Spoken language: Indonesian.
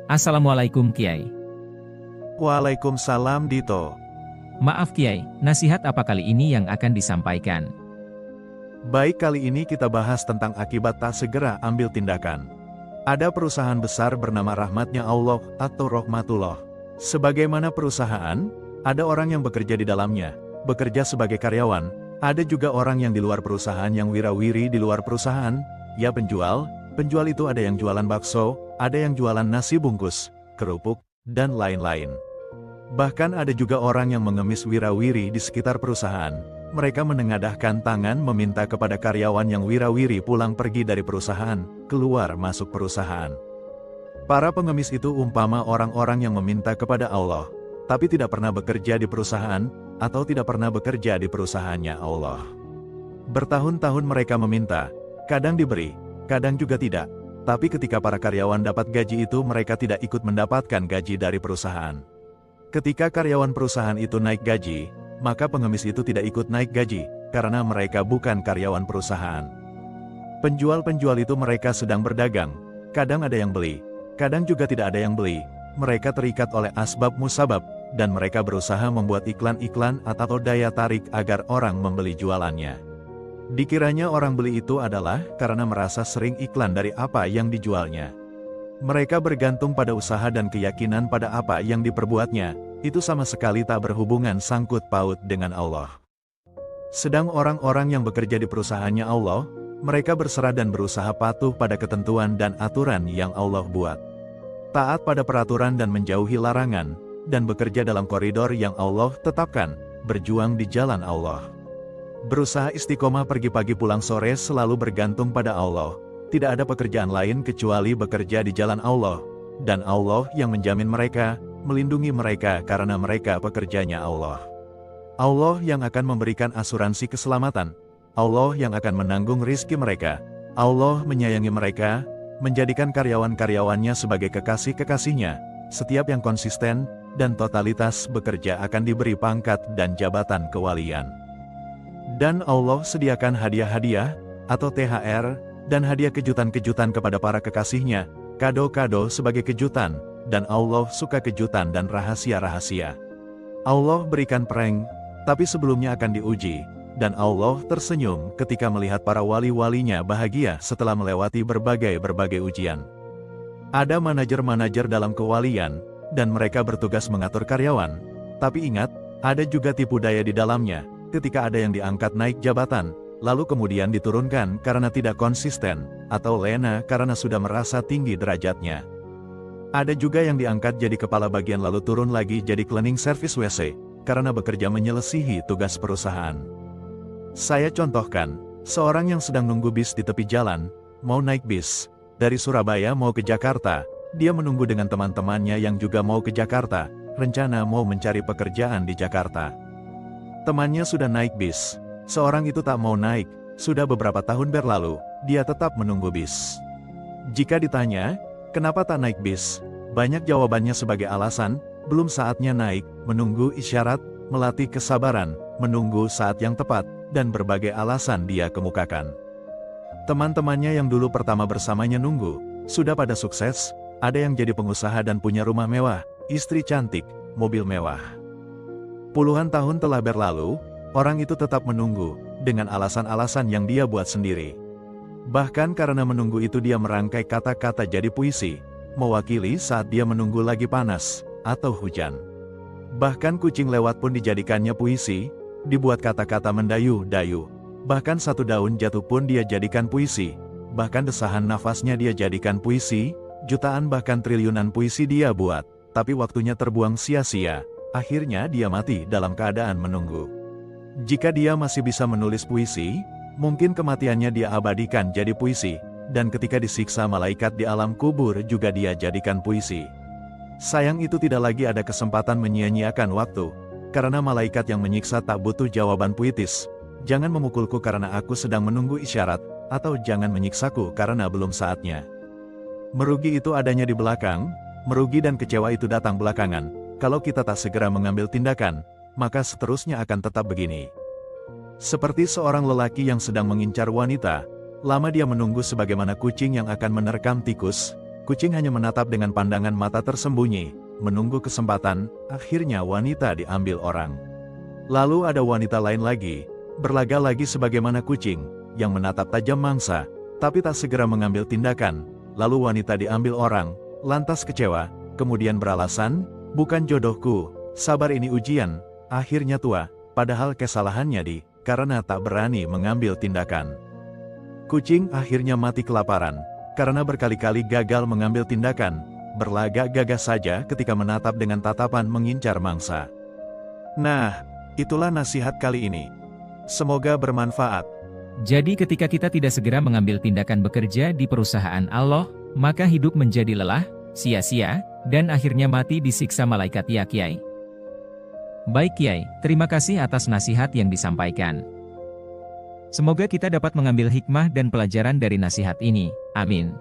Assalamualaikum Kiai. Waalaikumsalam Dito. Maaf Kiai, nasihat apa kali ini yang akan disampaikan? Baik, kali ini kita bahas tentang akibat tak segera ambil tindakan. Ada perusahaan besar bernama Rahmatnya Allah atau Rahmatullah. Sebagaimana perusahaan, ada orang yang bekerja di dalamnya, bekerja sebagai karyawan. Ada juga orang yang di luar perusahaan yang wirawiri di luar perusahaan, ya penjual. Penjual itu ada yang jualan bakso, ada yang jualan nasi bungkus, kerupuk, dan lain-lain. Bahkan ada juga orang yang mengemis wirawiri di sekitar perusahaan. Mereka menengadahkan tangan meminta kepada karyawan yang wirawiri pulang pergi dari perusahaan, keluar masuk perusahaan. Para pengemis itu umpama orang-orang yang meminta kepada Allah, tapi tidak pernah bekerja di perusahaan, atau tidak pernah bekerja di perusahaannya Allah. Bertahun-tahun mereka meminta, kadang diberi, kadang juga tidak. Tapi ketika para karyawan dapat gaji itu, mereka tidak ikut mendapatkan gaji dari perusahaan. Ketika karyawan perusahaan itu naik gaji, maka pengemis itu tidak ikut naik gaji, karena mereka bukan karyawan perusahaan. Penjual-penjual itu mereka sedang berdagang, kadang ada yang beli, kadang juga tidak ada yang beli. Mereka terikat oleh asbab musabab, dan mereka berusaha membuat iklan-iklan atau daya tarik agar orang membeli jualannya. Dikiranya orang beli itu adalah karena merasa sering iklan dari apa yang dijualnya. Mereka bergantung pada usaha dan keyakinan pada apa yang diperbuatnya, itu sama sekali tak berhubungan sangkut paut dengan Allah. Sedang orang-orang yang bekerja di perusahaannya Allah, mereka berserah dan berusaha patuh pada ketentuan dan aturan yang Allah buat. Taat pada peraturan dan menjauhi larangan, dan bekerja dalam koridor yang Allah tetapkan, berjuang di jalan Allah. Berusaha istiqomah pergi pagi pulang sore, selalu bergantung pada Allah. Tidak ada pekerjaan lain kecuali bekerja di jalan Allah. Dan Allah yang menjamin mereka, melindungi mereka karena mereka pekerjanya Allah. Allah yang akan memberikan asuransi keselamatan. Allah yang akan menanggung rizki mereka. Allah menyayangi mereka, menjadikan karyawan-karyawannya sebagai kekasih-kekasihnya. Setiap yang konsisten dan totalitas bekerja akan diberi pangkat dan jabatan kewalian. Dan Allah sediakan hadiah-hadiah, atau THR, dan hadiah kejutan-kejutan kepada para kekasihnya, kado-kado sebagai kejutan, dan Allah suka kejutan dan rahasia-rahasia. Allah berikan prank, tapi sebelumnya akan diuji, dan Allah tersenyum ketika melihat para wali-walinya bahagia setelah melewati berbagai ujian. Ada manajer-manajer dalam kewalian, dan mereka bertugas mengatur karyawan. Tapi ingat, ada juga tipu daya di dalamnya. Ketika ada yang diangkat naik jabatan, lalu kemudian diturunkan karena tidak konsisten, atau lena karena sudah merasa tinggi derajatnya. Ada juga yang diangkat jadi kepala bagian lalu turun lagi jadi cleaning service WC, karena bekerja menyelesihi tugas perusahaan. Saya contohkan, seorang yang sedang nunggu bis di tepi jalan, mau naik bis, dari Surabaya mau ke Jakarta, dia menunggu dengan teman-temannya yang juga mau ke Jakarta, rencana mau mencari pekerjaan di Jakarta. Temannya sudah naik bis. Seorang itu tak mau naik. Sudah beberapa tahun berlalu, dia tetap menunggu bis. Jika ditanya, kenapa tak naik bis? Banyak jawabannya sebagai alasan, belum saatnya naik, menunggu isyarat, melatih kesabaran, menunggu saat yang tepat, dan berbagai alasan dia kemukakan. Teman-temannya yang dulu pertama bersamanya nunggu, sudah pada sukses, ada yang jadi pengusaha dan punya rumah mewah, istri cantik, mobil mewah. Puluhan tahun telah berlalu, orang itu tetap menunggu, dengan alasan-alasan yang dia buat sendiri. Bahkan karena menunggu itu dia merangkai kata-kata jadi puisi, mewakili saat dia menunggu lagi panas, atau hujan. Bahkan kucing lewat pun dijadikannya puisi, dibuat kata-kata mendayu-dayu. Bahkan satu daun jatuh pun dia jadikan puisi, bahkan desahan nafasnya dia jadikan puisi, jutaan bahkan triliunan puisi dia buat, tapi waktunya terbuang sia-sia. Akhirnya dia mati dalam keadaan menunggu. Jika dia masih bisa menulis puisi, mungkin kematiannya dia abadikan jadi puisi, dan ketika disiksa malaikat di alam kubur juga dia jadikan puisi. Sayang itu tidak lagi ada kesempatan menyia-nyiakan waktu, karena malaikat yang menyiksa tak butuh jawaban puitis. Jangan memukulku karena aku sedang menunggu isyarat, atau jangan menyiksaku karena belum saatnya. Merugi itu adanya di belakang, merugi dan kecewa itu datang belakangan. Kalau kita tak segera mengambil tindakan, maka seterusnya akan tetap begini. Seperti seorang lelaki yang sedang mengincar wanita, lama dia menunggu sebagaimana kucing yang akan menerkam tikus, Kucing hanya menatap dengan pandangan mata tersembunyi, menunggu kesempatan, akhirnya wanita diambil orang. Lalu ada wanita lain lagi, berlaga lagi sebagaimana kucing, yang menatap tajam mangsa, tapi tak segera mengambil tindakan. Lalu wanita diambil orang, lantas kecewa, kemudian beralasan, "Bukan jodohku, sabar ini ujian," akhirnya tua, padahal kesalahannya karena tak berani mengambil tindakan. Kucing akhirnya mati kelaparan, karena berkali-kali gagal mengambil tindakan, berlagak gagah saja ketika menatap dengan tatapan mengincar mangsa. Nah, itulah nasihat kali ini. Semoga bermanfaat. Jadi ketika kita tidak segera mengambil tindakan bekerja di perusahaan Allah, maka hidup menjadi lelah, sia-sia, dan akhirnya mati disiksa malaikat, ya Kiai. Baik Kiai, terima kasih atas nasihat yang disampaikan. Semoga kita dapat mengambil hikmah dan pelajaran dari nasihat ini. Amin.